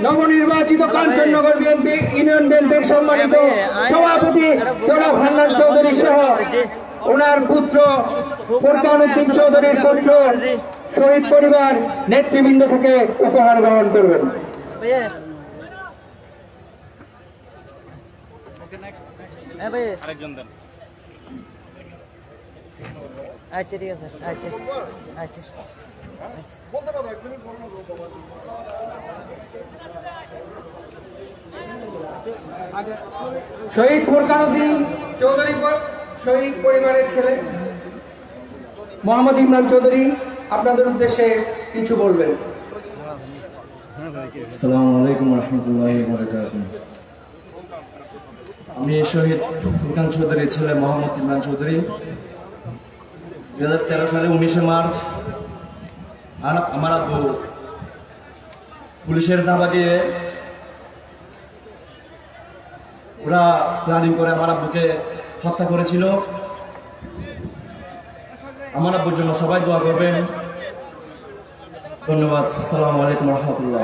নবনির্বাচিত Kanchannagar BNP union বিএনপির সম্মানিত সভাপতি জনাব হান্নান চৌধুরী সহ ওনার পুত্র ফুরকান উদ্দিন চৌধুরীর পুত্র শহীদ পরিবার নেতৃবৃন্দ থেকে উপহার গ্রহণ করবেন। আচ্ছা ঠিক আছে, আচ্ছা আচ্ছা শহীদ ফুরকান উদ্দিন চৌধুরী শহীদ পরিবারের ছেলে মোহাম্মদ ইমরান চৌধুরী আপনাদের উদ্দেশ্যে কিছু বলবেন। আসসালামু আলাইকুম রহমতুল্লাহি ওয়া বারাকাতুহু। আমি শহীদ ফুরকান চৌধুরীর ছেলে মোহাম্মদ ইমরান চৌধুরী। 2013 সালে 19 মার্চ আমার আব্বু পুলিশের ধাওয়া দিয়ে ওরা প্ল্যানিং করে আমার আব্বুকে হত্যা করেছিল। আমার আব্বুর জন্য সবাই দোয়া করবেন। ধন্যবাদ। আসসালামু আলাইকুম রহমতুল্লাহ।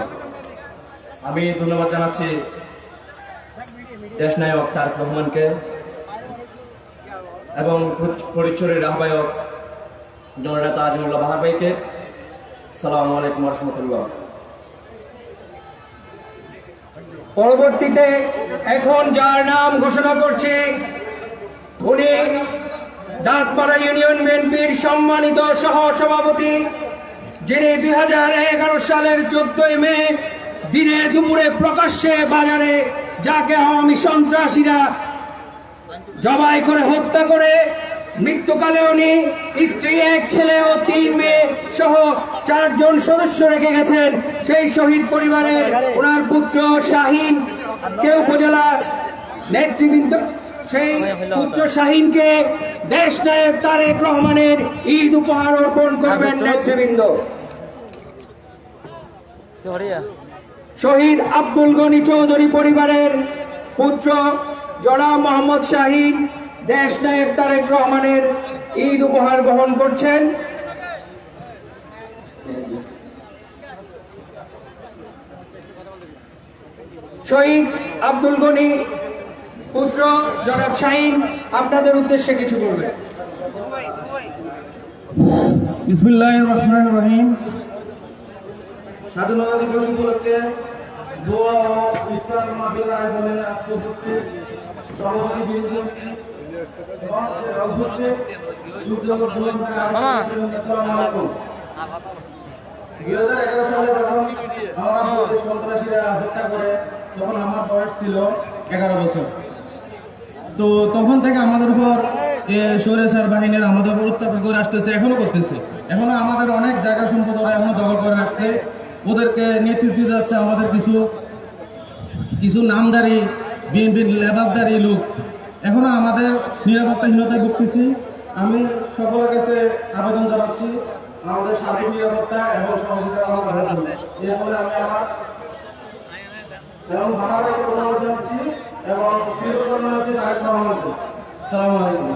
আমি ধন্যবাদ জানাচ্ছি দেশনায়ক তারেক রহমানকে এবং ফরিদচরের আহ্বায়ক জননেতা আজিমুল্লাহ বাহার ভাইকে। আসসালামু আলাইকুম রহমতুল্লাহ। পরবর্তীতে এখন যার নাম ঘোষণা করছি উনি দাঁতপাড়া ইউনিয়ন বিএনপির সম্মানিত সহ সভাপতি, যিনি 2011 সালের 14 মে দিনে দুপুরে প্রকাশ্যে বাজারে যাকে আওয়ামী সন্ত্রাসীরা জবাই করে হত্যা করে মৃত্যুকালে উনি স্ত্রী, এক ছেলে ও 3 মেয়ে সহ 4 জন সদস্য রেখে গেছেন। সেই শহীদ পরিবারের ওনার পুত্র শাহিন কে উপজেলা নেতৃবৃন্দ, সেই পুত্র শাহিনকে দেশনায়ক তারেক রহমানের ঈদ উপহার অর্পণ করবেন নেতৃবৃন্দ। শহীদ আব্দুল গনি চৌধুরী পরিবারের পুত্র জনাব মোহাম্মদ শাহিন দেশনায়ক তারেক রহমানের ঈদ উপহার গ্রহণ করছেন। শহীদ আব্দুল গনি পুত্র জনাব শাহিন আপনাদের উদ্দেশ্যে কিছু বলবেন। বিসমিল্লাহির রহমানির রহিম। স্বাধীনতা দিবস উপলক্ষে দোয়া ও ইফতার মাহফিল আয়োজনে আজকে উপস্থিত সভাপতি বিএনপি এবং উপস্থিত যুবজগৎ ভূমিকা। আসসালামু আলাইকুম। 2011 সালে যখন আমার সন্ত্রাসীরা হত্যা করে তখন আমার বয়স ছিল 11 বছর। তো তখন থেকে আমাদের উপর স্বৈরাচার বাহিনীর আমাদের উপর অত্যাচার করে আসতেছে, এখনো করতেছে। এখনো আমাদের অনেক জায়গা সম্পদ ওরা এখনো দখল করে রাখছে। ওদেরকে নেতৃত্ব দিচ্ছে আমাদের কিছু নামদারি বিএনপির লেবাসদারি লোক। এখনো আমাদের নিরাপত্তাহীনতায় ভুগতেছি। আমি সকলের কাছে আবেদন জানাচ্ছি আমাদের সার্বিক নিরাপত্তা এবং সহযোগিতা করার জন্য। এর ফলে আমি আমার এবং ভাড়াটাকে ধন্যবাদ জানাচ্ছি এবং কৃতজ্ঞতা জানাচ্ছি তারেক রহমানকে। আসসালামু আলাইকুম।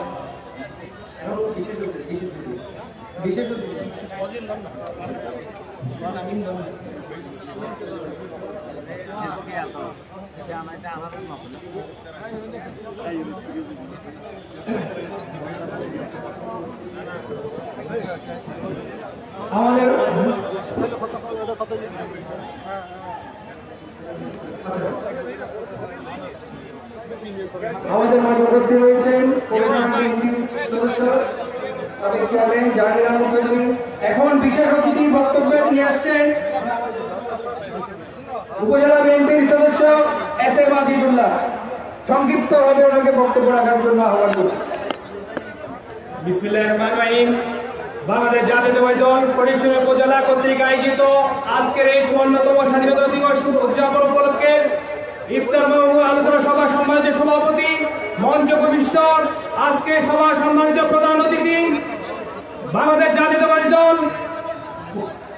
আমাদের মাঝে উপস্থিত রয়েছেন সদস্য জাহির আহমদ চৌধুরী। এখন বিশেষ অতিথি বক্তব্য নিয়ে আসছেন উপজেলা বিএনপির সদস্য এস.এম. আজিজুল্লাহ। সংক্ষিপ্তভাবে ওনাকে বক্তব্য রাখার জন্য আহ্বান করছি। বিসমিল্লাহির রহমানির রহিম। বাংলাদেশ জাতীয়তাবাদী দল ফরিদচর উপজেলা কর্তৃক আয়োজিত আজকের এই 54তম স্বাধীনতা দিবস উদযাপন উপলক্ষে ইফতার ও আলোচনা সভা সম্মানিত সভাপতি মঞ্চ কমিশনার, আজকে সভা সম্মানিত প্রধান অতিথি বাংলাদেশ জাতীয়তাবাদী দল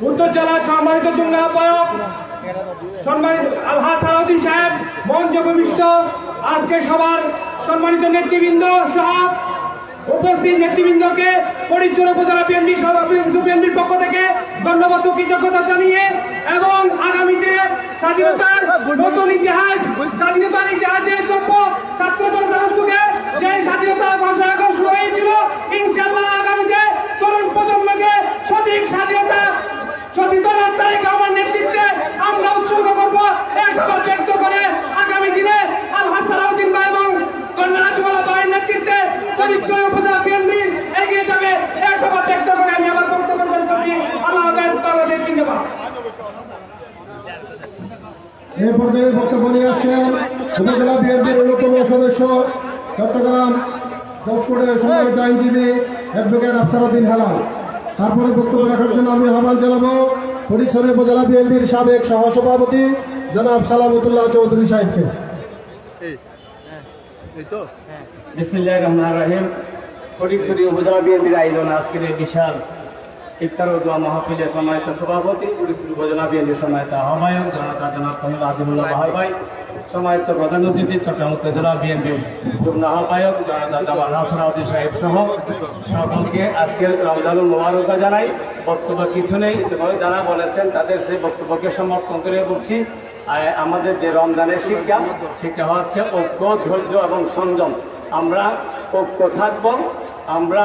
উত্তর জেলার সম্মানিত যুগ্ম আহ্বায়ক সম্মানিত আলহাজ সালাউদ্দিন সাহেব, মঞ্চ কমিশনার, আজকে সবার সম্মানিত নেতৃবৃন্দ সহ উপস্থিত নেতৃবৃন্দকে ফরিদচর উপজেলা বিএনপির পক্ষ থেকে ধন্যবাদ ও কৃতজ্ঞতা জানিয়ে এবং আগামীতে স্বাধীনতার নতুন ইতিহাস, স্বাধীনতার ইতিহাসে যোগ্য ছাত্র জনতার উদ্যোগে যে স্বাধীনতা 5 আগস্ট শুরু হয়েছিল, ইনশাআল্লাহ আগামীতে তরুণ প্রজন্মকে সঠিক স্বাধীনতা সচেতনার তারিখ আমার নেতৃত্বে আমরা উৎসর্গ করবো। এই সভা ব্যক্ত করে আগামী দিনে আল হাসান উদ্দিন ভাই এবং কল্যাণ আজমলা ভাইয়ের নেতৃত্বে ফরিদচর উপজেলা বিএনপি এগিয়ে যাবে। এই সভা ব্যক্ত করে আমি আমার বক্তব্য শেষ করছি। আল্লাহ হাফেজ। তাদের ধন্যবাদ। এই পর্যায়ে বক্তব্য নিয়ে আসছেন উপজেলা বিএনপির অন্যতম সদস্য চট্টগ্রাম দশকোটের সম্মানিত আইনজীবী অ্যাডভোকেট আফসার উদ্দিন হেলাল। তারপরে বক্তব্য রাখার জন্য আমি আহ্বান জানাবো ফরিদচর উপজেলা বিএনপির সাবেক সহসভাপতি জনাব সালামতুল্লাহ চৌধুরী সাহেবকে। বিসমিল্লাহির রহমানির রহিম। ফরিদচর উপজেলা বিএনপির আয়োজনে আজকের এই বিশাল ইফতার ও দোয়া মাহফিলের সম্মানিত সভাপতি, ফরিদচর উপজেলা বিএনপির সম্মানিত আহ্বায়ক জনাব কল্যাণ আজমুল্লাহ বাহার ভাই, সম্মানিত প্রধান অতিথি চট্টগ্রাম উপজেলা বিএনপির যুগ্ম আহ্বায়ক জনাব নাসিরউদ্দিন সাহেব সহ সকলকে আজকের রমজানুল মোবারক জানাই। বক্তব্য কিছু নেই, যারা বলেছেন তাদের সেই বক্তব্যকে সমর্থন করে বলছি। আমাদের যে রমজানের শিক্ষা, সেটা হচ্ছে ঐক্য, ধৈর্য এবং সংযম। আমরা ঐক্য থাকব, আমরা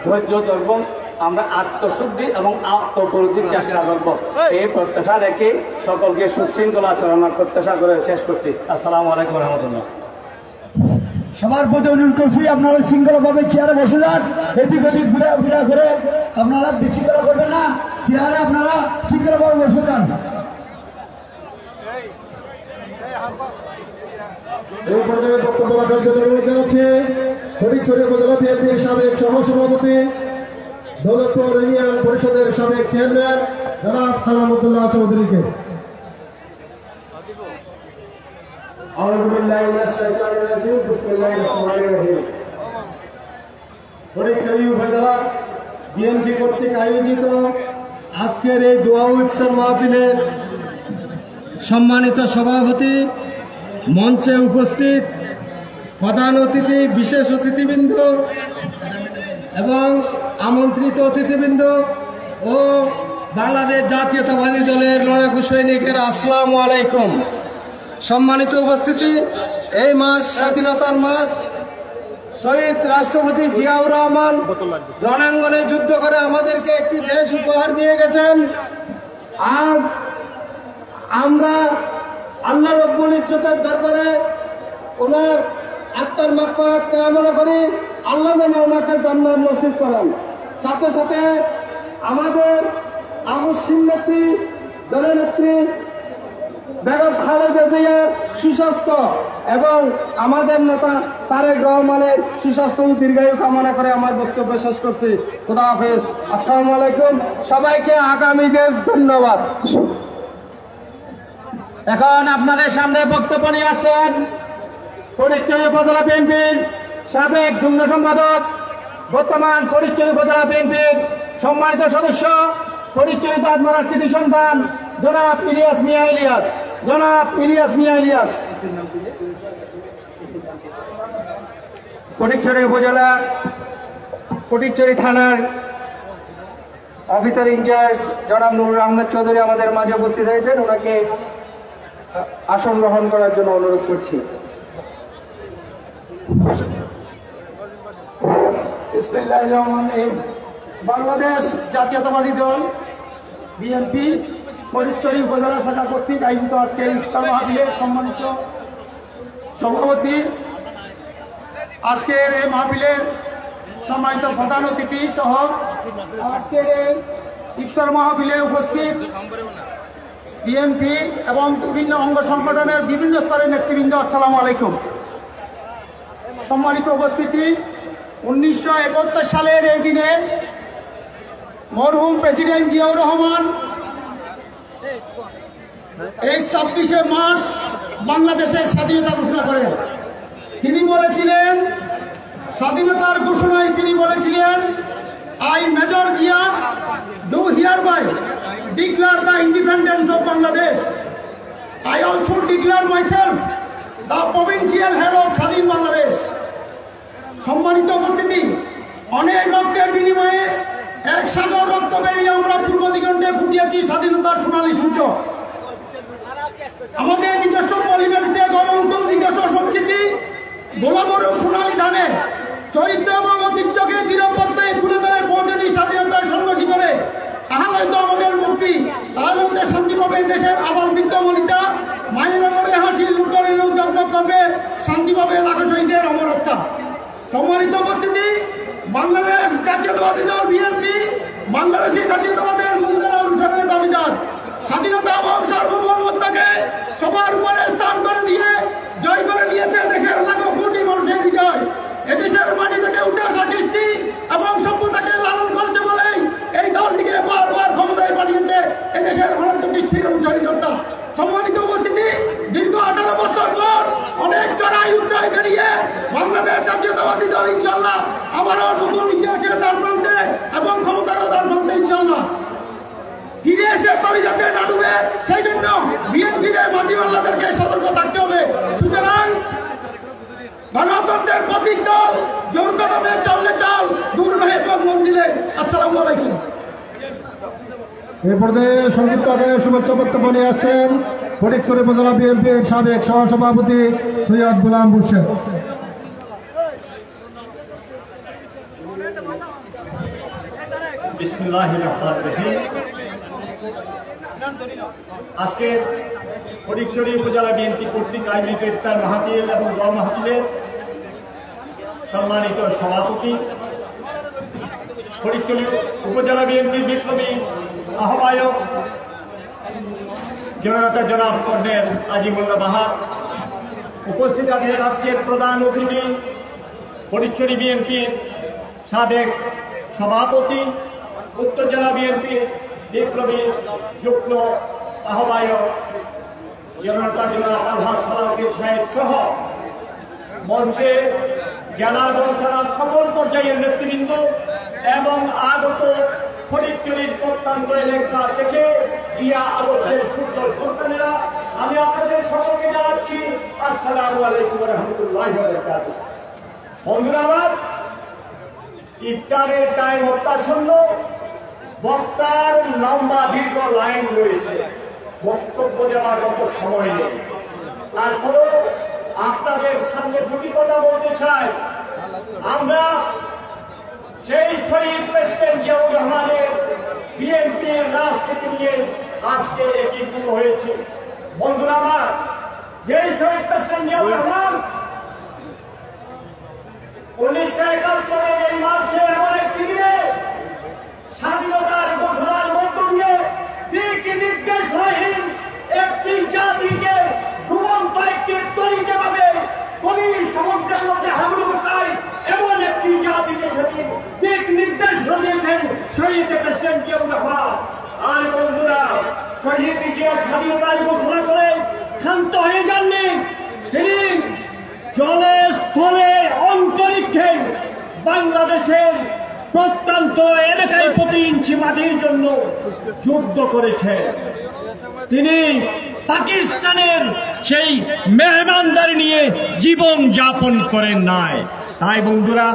ধৈর্য ধরব, আমরা আত্মশুদ্ধি এবং আত্মপরিধির চেষ্টা করব। এই প্রত্যাশা রেখে সকলকে সুশৃঙ্খল আচরণের প্রত্যাশা করে শেষ করছি। আসসালামু আলাইকুম রহমতুল্লাহ। সবার প্রতি অনুরোধ করছি আপনারা শৃঙ্খলাভাবে চেয়ারে বসে যান, এদিক ওদিক ঘুরা করে আপনারা বিশৃঙ্খলা করবেন না, চেয়ারে আপনারা শৃঙ্খলাভাবে বসে যান। এই পর্যায়ে বক্তব্য রাখার জন্য অনুরোধ জানাচ্ছি ফরিদচর উপজেলা বিএনপির সাবেক সহসভাপতি, দৌলতপুর ইউনিয়ন পরিষদের সাবেক চেয়ারম্যান জনাব সালামতুল্লাহ চৌধুরীকে। ফরিদচর উপজেলা বিএনপি কর্তৃক আয়োজিত আজকের এই দোয়া ইফতার মাহফিলের সম্মানিত সভাপতি, মঞ্চে উপস্থিত প্রধান অতিথি, বিশেষ অতিথিবৃন্দ এবং আমন্ত্রিত অতিথিবৃন্দ ও বাংলাদেশ জাতীয়তাবাদী দলের লড়াকু সৈনিকেরা, আসসালামু আলাইকুম। সম্মানিত উপস্থিতি, এই মাস স্বাধীনতার মাস। শহীদ রাষ্ট্রপতি জিয়াউর রহমান রণাঙ্গনে যুদ্ধ করে আমাদেরকে একটি দেশ উপহার দিয়ে গেছেন। আর আমরা আল্লাহ রব্বুল ইজ্জতের দরবারে ওনার আত্মার মাগফিরাত কামনা করি। আল্লাহ যেন ওনাকে জান্নাত নসিব করেন। সাথে সাথে আমাদের আগস্ট নেত্রী, জননেত্রী বেগম খালেদা জিয়ার সুস্বাস্থ্য এবং আমাদের নেতা তারেক রহমানের সুস্বাস্থ্য ও দীর্ঘায়ু কামনা করে আমার বক্তব্য শেষ করছি। খোদা হাফেজ। আসসালামু আলাইকুম। সবাইকে আগামীদের ধন্যবাদ। এখন আপনাদের সামনে বক্তব্য নিয়ে আসছেন ফরিদচর উপজেলা বিএনপির সাবেক যুগ্ম সম্পাদক, বর্তমান ফরিদচর উপজেলা বিএনপির সম্মানিত সদস্য, ফরিদচর দাঁতমারার কৃতি সন্তান জনাব ইলিয়াস মিয়া ইলিয়াস। জনাব ইলিয়াস মিয়া ইলিয়াস ফটিকছড়ি উপজেলা ফটিকছড়ি থানার অফিসার ইনচার্জ জনাব নুরুল আহমেদ চৌধুরী আমাদের মাঝে উপস্থিত হয়েছেন। ওনাকে আসন গ্রহণ করার জন্য অনুরোধ করছি। বিসমিল্লাহির রহমানির রহিম। বাংলাদেশ জাতীয়তাবাদী দল বিএনপি ফরিদচর উপজেলা শাখা কর্তৃক আয়োজিত আজকের ইফতার মাহফিলের সম্মানিত সভাপতি, আজকের এই মাহফিলের সম্মানিত প্রধান অতিথি সহ আজকের এই ইফতার মাহফিলে উপস্থিত বিএনপি এবং বিভিন্ন অঙ্গ সংগঠনের বিভিন্ন স্তরের নেতৃবৃন্দ, আসসালামু আলাইকুম। সম্মানিত উপস্থিতি, 1971 সালের এই দিনে মরহুম প্রেসিডেন্ট জিয়াউর রহমান এই 26শে মার্চ বাংলাদেশের স্বাধীনতা ঘোষণা করেন। তিনি বলেছিলেন, স্বাধীনতার ঘোষণায় তিনি বলেছিলেন, I major Zia do hereby declare the independence of Bangladesh. I also declare myself the provincial head of স্বাধীন বাংলাদেশ। সম্মানিত উপস্থিতি, অনেক রক্তের বিনিময়ে এক সাগর রক্ত বেরিয়ে আমরা পূর্ব দিগন্তে ফুটিয়েছি স্বাধীনতার সোনালী সূর্য। আমাদের নিজস্ব পরিবারিতে গড়ে উঠুক নিজস্ব সংস্কৃতি গোলামরূপ সোনালী ধানে চরিত্র এবং ঐতিহ্যকে নিরাপত্তায় তুলে ধরে পৌঁছে দিই স্বাধীনতার সম্মুখীনে। তাহলে তো আমাদের মুক্তি, তাহলে আমাদের শান্তি পাবে দেশের আবাল বিদ্যমনিতা, মায়ের হাসি লুটনে জগমগ করবে, শান্তি পাবে লাখো শহীদের অমরত্বা। সম্মানিত উপস্থিতি, বাংলাদেশ জাতীয়তাবাদী দল বিএনপি বাংলাদেশি জাতীয়তাবাদের মূলধারা অনুসরণের দাবিদার। স্বাধীনতা এবং সার্বভৌমত্বকে সবার উপরে স্থান করে দিয়ে জয় করে নিয়েছে দেশের লাখো কোটি মানুষের হৃদয়। এদেশের মাটি থেকে উঠে আসা কৃষ্টি এবং সভ্যতাকে লালন করেছে বলেই এই দলটিকে বারবার ক্ষমতায় পাঠিয়েছে এদেশের ভারত কৃষ্টির অনুসারীরা। সম্মানিত উপস্থিতি, দীর্ঘ 18 বছর পর অনেক চড়াই উত্তরায় বেরিয়ে বাংলাদেশ জাতীয়তাবাদী দল ইনশাল্লাহ আবারও নতুন ইতিহাসের দ্বার প্রান্তে এবং ক্ষমতারও দ্বার প্রান্তে ইনশাল্লাহ ফিরে এসে তরি যাতে না ডুবে, সেই জন্য বিএনপির মাঝি মাল্লাদেরকে সতর্ক থাকতে হবে। সুতরাং গণতন্ত্রের প্রতীক দল জোর কদমে চললে চাল, দূর নহে পথ মন্দিরে। আসসালামু আলাইকুম। এই পর্যায়ে সংক্ষিপ্ত আকারে শুভেচ্ছা বক্তব্য নিয়ে আসছেন ফটিকছড়ি উপজেলা বিএনপির সাবেক সহসভাপতি সৈয়দ গোলাম মুর্শেদ। বিসমিল্লাহির রহমানির রহিম। আজকে ফটিকছড়ি উপজেলা বিএনপি কর্তৃক আয়োজিত ইফতার মাহফিল এবং দোয়া মাহফিলের সম্মানিত সভাপতি, ফটিকছড়ি উপজেলা বিএনপির বিপ্লবী আহ্বায়ক জননেতা জনাব কর্নেল আজিমুল্লাহ বাহার, উপস্থিত আছেন আজকের প্রধান অতিথি ফটিকছড়ি বিএনপির সাবেক সভাপতি, উত্তর জেলা বিএনপির বিপ্লবী যুগ্ম আহ্বায়ক জননেতা জনাব আলহাজ সালাউদ্দিন সাহেব সহ মঞ্চে জেলা এবং থানার সকল পর্যায়ের নেতৃবৃন্দ এবং আগত ফটিকছড়ির প্রত্যন্ত এলাকা থেকে জিয়া আদর্শের সূর্য সন্তানেরা, আমি আপনাদের সকলকে জানাচ্ছি আসসালামু আলাইকুম ওয়া রাহমাতুল্লাহি ওয়া বারাকাতুহু। বন্ধুরা আমার, ইফতারের টাইম অত্যাসন্ন, বক্তার লম্বা দীর্ঘ লাইন রয়েছে, বক্তব্য দেওয়ার মতো সময় নেই। তারপরেও আপনাদের সামনে দুটি কথা বলতে চাই। আমরা সেই শহীদ প্রেসিডেন্ট জিয়াউর রহমানের বিএনপির রাজনীতি নিয়ে আজকে একীভূত হয়েছে। বন্ধুরা আমার, যে শহীদ প্রেসিডেন্ট জিয়াউর রহমান 1971 এই মার্চে এমন একটি দিনে স্বাধীনতার ঘোষণার মধ্য দিয়ে দিক নির্দেশহীন একটি জাতিকে ডুবন্ত একটি তরি যেভাবে গভীর সমুদ্রের মধ্যে হামলা ঘটায়, এমন একটি জাতিকে সেদিন দিক নির্দেশ দিয়েছেন শহীদ প্রেসিডেন্ট জিয়াউর রহমান। আর বন্ধুরা, শহীদ জিয়া স্বাধীনতার ঘোষণা করে ক্ষান্ত হয়ে যাননি। তিনি জলে স্থলে অন্তরিক্ষে বাংলাদেশের প্রত্যন্ত এলাকায় প্রতি ইঞ্চি মাটির জন্য যুদ্ধ করেছে। তিনি পাকিস্তানের সেই মেহমানদারি নিয়ে জীবন যাপন করেন নাই। তাই বন্ধুরা,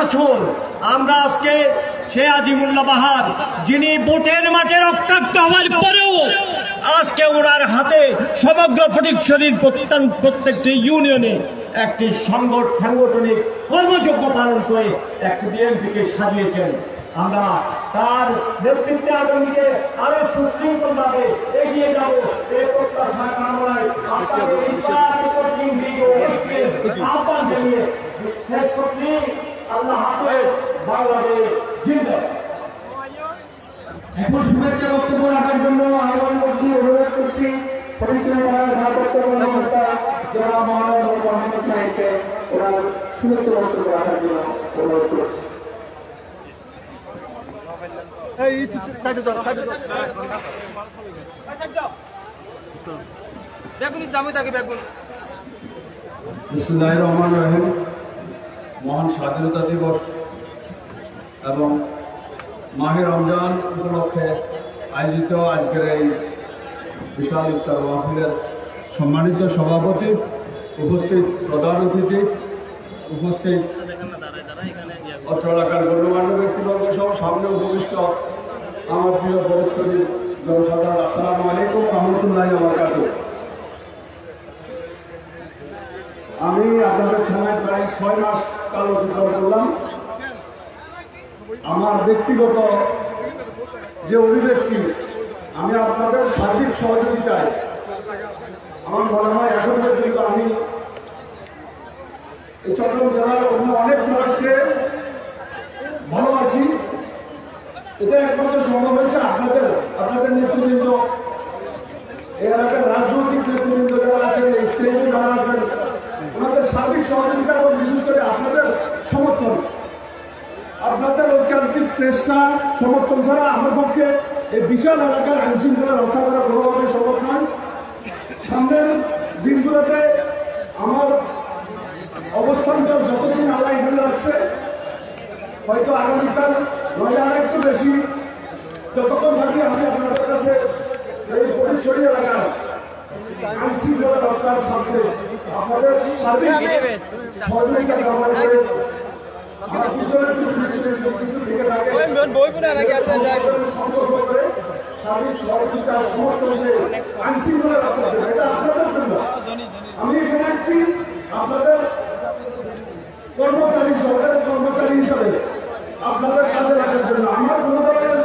আসুন আমরা আজকে সে আজিমুল্লাহ বাহার, যিনি ভোটের মাঠে রক্তাক্ত হওয়ার পরেও আজকে ওনার হাতে সমগ্র ফটিকছড়ির প্রত্যেকটি ইউনিয়নে একটি সাংগঠনিক কর্মযোগ্য পালন করে একটি বিএনপিকে সাজিয়েছেন। আমরা তার নেতৃত্বে আগামীতে আরো সুশৃঙ্খলভাবে এগিয়ে যাব এই প্রত্যাশা কামনায় আহ্বান জানিয়ে শেষ করছি। আল্লাহ হাফেজ, বাংলাদেশ জিন্দাবাদ। এখন শুভেচ্ছা বক্তব্য রাখার জন্য আহ্বান করছি, অনুরোধ করছি পরিচয় যারা মোহাম্মদ সাহেবকে ওরা শুভেচ্ছা বক্তব্য রাখার জন্য অনুরোধ করছি। বিসমিল্লাহির রহমানির রহিম। মহান স্বাধীনতা দিবস এবং মাহে রমজান উপলক্ষে আয়োজিত আজকের এই বিশাল ইফতার মাহফিলের সম্মানিত সভাপতি, উপস্থিত প্রধান অতিথি, উপস্থিত অত্র এলাকার গণ্যমান্য ব্যক্তিবর্গ সহ সামনে উপবিষ্ট আমার প্রিয় ফটিকছড়ির জনসাধারণ, আসসালামু আলাইকুম ওয়া রাহমাতুল্লাহি ওয়া বারাকাতুহু। আমি আপনাদের থানায় প্রায় 6 মাস কাল অতিক্রম করলাম। আমার ব্যক্তিগত যে অভিব্যক্তি, আমি আপনাদের সার্বিক সহযোগিতায় আমার মনে হয় এখন পর্যন্ত আমি এই চট্টগ্রাম জেলার অন্য অনেক জেলার চেয়ে ভালো আছি। এটা একমাত্র সম্ভব হয়েছে আপনাদের নেতৃবৃন্দ, এই এলাকার রাজনৈতিক নেতৃবৃন্দ যারা আছেন, স্টেজে যারা আছেন, ওনাদের সার্বিক সহযোগিতা এবং বিশেষ করে আপনাদের সমর্থন, আপনাদের ঐকান্তিক চেষ্টা সমর্থন ছাড়া আমার পক্ষে এই বিশাল এলাকার আইন শৃঙ্খলা রক্ষা করা কোনোভাবে সম্ভব নয়। সামনের দিনগুলোতে আমার অবস্থানটা যতদিন আল্লাহ এখানে রাখছে, হয়তো আগামীকাল নয় আর একটু বেশি যতক্ষণ থাকি আমি আপনাদের কাছে এই পরিসরী এলাকার আইন শৃঙ্খলা রক্ষার সাথে আপনাদের সার্বিক সহযোগিতা কামনা করে আমার পিছনে কিছু থেকে থাকে সম্পর্ক করে সার্বিক সহযোগিতা সমর্থন যে আইন শৃঙ্খলা রক্ষা করবে, এটা আপনাদের জন্য। আমি এখানে আসছি আপনাদের কর্মচারী, সরকারের কর্মচারী হিসাবে আপনাদের কাজে লাগার জন্য। আমার কোনো ধরনের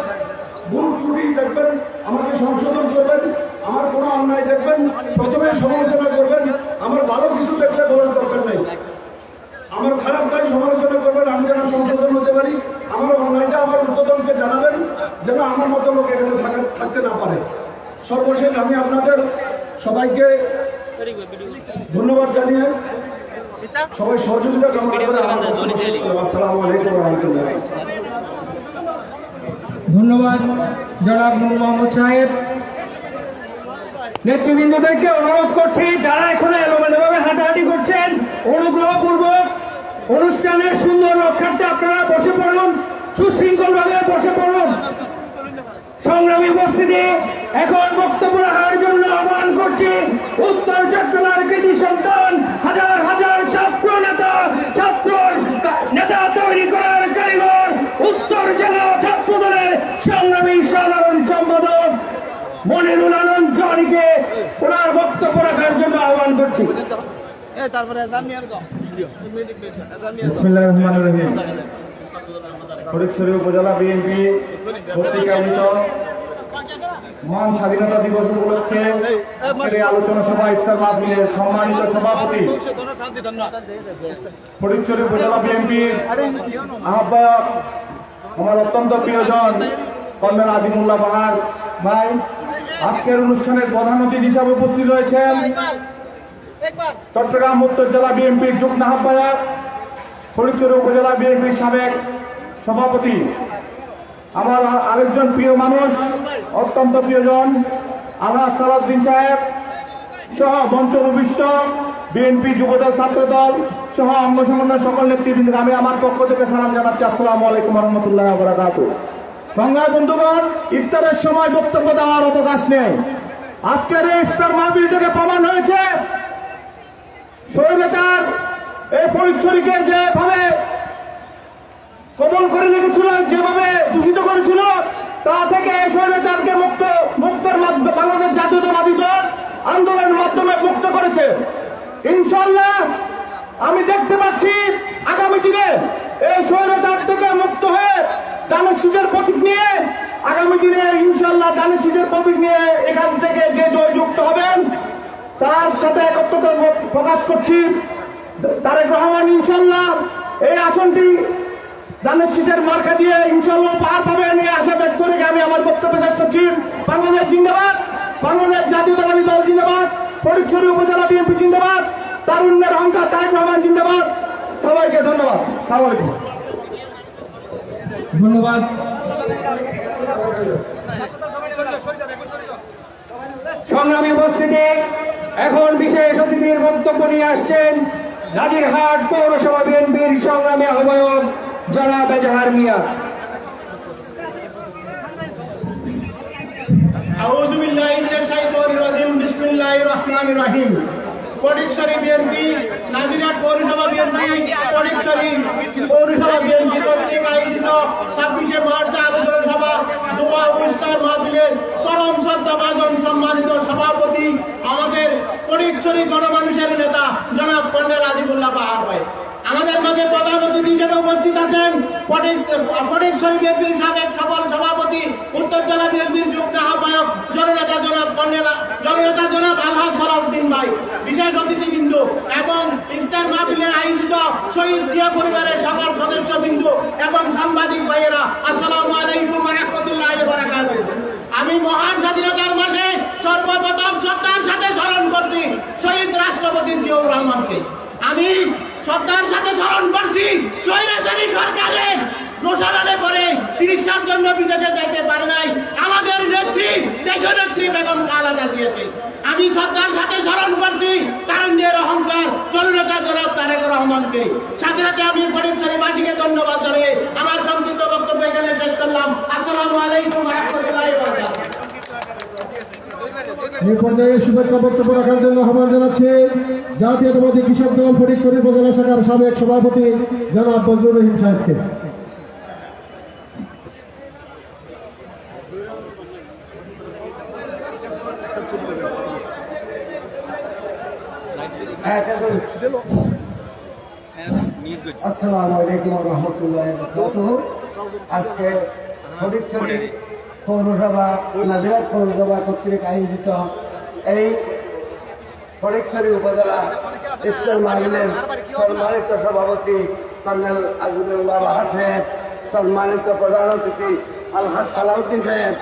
ভুল ত্রুটি দেখবেন, আমাকে সংশোধন করবেন। আমার কোনো অন্যায় দেখবেন, প্রথমে সমালোচনা করবেন। আমার ভালো কিছু দেখতে বলার দরকার নেই। আমার খারাপ কাজ সমালোচনা করবেন, আমি যেন সংশোধন হতে পারি। আমার অন্যায়টা আমার ঊর্ধ্বতনকে জানাবেন, যেন আমার মতো লোক এখানে থাকতে না পারে। সর্বশেষ আমি আপনাদের সবাইকে ধন্যবাদ জানিয়ে সবাই সহযোগিতা কামনা করে আসসালামু আলাইকুম ওয়া রাহমাতুল্লাহ। ধন্যবাদ জনাব নূর মোহাম্মদ সাহেব। নেতৃবৃন্দদেরকে অনুরোধ করছি, যারা এখন এলোমেলোভাবে হাঁটাহাঁটি করছেন, অনুগ্রহপূর্বক অনুষ্ঠানের সুন্দর রক্ষার্থে আপনারা বসে পড়ুন, সুশৃঙ্খল ভাবে বসে পড়ুন। সংগ্রামী উপস্থিতি, এখন বক্তব্য রাখার জন্য আহ্বান করছি উত্তর চট্টগ্রামের কৃতি সন্তান, হাজার হাজার ছাত্র নেতা তৈরি করার কারিগর, উত্তর জেলা ছাত্র দলের সংগ্রামী সাধারণ সম্পাদক মনিরুল আলম জরিকে ওনার বক্তব্য রাখার জন্য আহ্বান করছি। বিসমিল্লাহির রহমানির রহিম। ফটিকছড়ি উপজেলা বিএনপি কর্তৃক আয়োজিত মহান স্বাধীনতা দিবস উপলক্ষে আলোচনা সভা ইফতার মাহফিলের সম্মানিত সভাপতি, ফটিকছড়ি উপজেলা বিএনপির আহ্বায়ক, আমার অত্যন্ত প্রিয়জন কর্নেল আজিমুল্লাহ বাহার ভাই, আজকের অনুষ্ঠানের প্রধান অতিথি হিসাবে উপস্থিত রয়েছেন চট্টগ্রাম উত্তর জেলা বিএনপির যুগ্ম আহ্বায়ক, ফটিকছড়ি উপজেলা বিএনপির সাবেক সভাপতি, আমার আরেকজন প্রিয় মানুষ, অত্যন্ত প্রিয়জন আলহাজ সালাউদ্দিন সাহেব সহ মঞ্চ উপবিষ্ট বিএনপি যুবদল ছাত্রদল সহ অঙ্গ সংগঠনের সকল নেতৃবৃন্দ আমি আমার পক্ষ থেকে সালাম জানাচ্ছি। আসসালামু আলাইকুম ওয়া রাহমাতুল্লাহি ওয়া বারাকাতুহু। সংগ্রামী বন্ধুগণ, ইফতারের সময় বক্তব্য দেওয়ার অবকাশ নেই। আজকের এই ইফতার মাহফিল থেকে প্রমাণ হয়েছে স্বৈরাচার এই ফটিকছড়িকে যেভাবে কবল করে রেখেছিল, যেভাবে দূষিত করেছিল, তা থেকে এই স্বৈরাচারকে মুক্তের মাধ্যমে বাংলাদেশ জাতীয়তাবাদী দল আন্দোলনের মাধ্যমে মুক্ত করেছে। ইনশাআল্লাহ আমি দেখতে পাচ্ছি আগামী দিনে এই স্বৈরাচার থেকে মুক্ত হয়ে দানের শীষের প্রতীক নিয়ে আগামী দিনে ইনশাআল্লাহ দানের শীষের প্রতীক নিয়ে এখান থেকে যে জয়যুক্ত হবেন তার সাথে একত্রতা প্রকাশ করছি। তারেক রহমান ইনশাআল্লাহ এই আসনটি দানের শীষের মার্কা দিয়ে ইনশাআল্লাহ পার পাবেন, এই আশা ব্যক্ত করে আমি আমার বক্তব্য শেষ করছি। বাংলাদেশ জিন্দাবাদ, বাংলাদেশ জাতীয়তাবাদী দল জিন্দাবাদ, ফটিকছড়ি উপজেলা বিএনপি জিন্দাবাদ, তারুণ্যের অহংকার তারেক রহমান জিন্দাবাদ। সবাইকে ধন্যবাদ। আসসালামু আলাইকুম। ধন্যবাদ। সংগ্রামী উপস্থিতি, এখন বিশেষ অতিথির বক্তব্য নিয়ে আসছেন নাজিরহাট পৌরসভা বিএনপির সংগ্রামী আহ্বায়ক জনাব এজাহার মিয়া। আউযু বিল্লাহি মিনাশ শাইতানির রাজিম। বিসমিল্লাহির রহমানির রহিম। ফটিকছড়ি বিএনপি, নাজিরহাট পৌরসভা বিএনপি, ফটিকছড়ি পৌরসভা বিএনপি কর্তৃক আয়োজিত 26শে মার্চ আলোচনা সভা দোয়া ও ইফতার মাহফিলের পরম শ্রদ্ধাভাজন সম্মানিত সভাপতি, আমাদের ফটিকছড়ি গণমানুষের নেতা জনাব কর্নেল আজিবুল্লাহ বাহার ভাই। আমাদের মাঝে প্রধান অতিথি হিসেবে উপস্থিত আছেন ফটিকছড়ি বিএনপির সাবেক সফল সভাপতি, উত্তর জেলা বিএনপির যুগ্ম আহ্বায়ক জননেতা জনাব আলহাজ সালাউদ্দিন ভাই, বিশেষ অতিথিবৃন্দ এবং ইফতার মাহফিলের আয়োজিত শহীদ জিয়া পরিবারের সকল সদস্যবৃন্দ এবং সাংবাদিক ভাইয়েরা, আসসালামু আলাইকুম ওয়া রাহমাতুল্লাহি ওয়া বারাকাতুহু। আমি মহান স্বাধীনতার মাঝে সর্বপ্রথম শ্রদ্ধার সাথে স্মরণ করছি শহীদ রাষ্ট্রপতি জিয়াউর রহমানকে। আমি শ্রদ্ধার সাথে স্মরণ করছি স্বৈরাচারী সরকারের প্রসারণে পরে চিকিৎসার জন্য বিদেশে যাইতে পারে নাই আমাদের নেত্রী, দেশনেত্রী বেগম খালেদা জিয়াকে। আমি শ্রদ্ধার সাথে স্মরণ করছি তারুণ্যের অহংকার জননেতা জনাব তারেক রহমানকে। সাথে সাথে আমি ফটিকছড়িবাসীকে ধন্যবাদ জানিয়ে আমার সংক্ষিপ্ত বক্তব্য এখানে শেষ করলাম। আসসালামু আলাইকুম ওয়া রাহমাতুল্লাহি ওয়া বারাকাতুহু। এই পর্যায়ে শুভেচ্ছা বক্তব্য রাখার জন্য আহ্বান জানাচ্ছি জাতীয়তাবাদী কৃষক দল ফটিকছড়ি উপজেলা শাখার সাবেক সভাপতি জনাব বজলুর রহিম সাহেবকে। আসসালামু আলাইকুম ওয়া রাহমাতুল্লাহি ওয়া বারাকাতুহু। আজকে ফটিকছড়ি পৌরসভা নাজিরহাট পৌরসভা কর্তৃক আয়োজিত এই ফটিকছড়ি উপজেলা ইফতার মাহফিলের সম্মানিত সভাপতি কর্নেল আজিবুল্লাহ বাহার সাহেব, সম্মানিত প্রধান অতিথি আলহাজ সালাউদ্দিন সাহেব,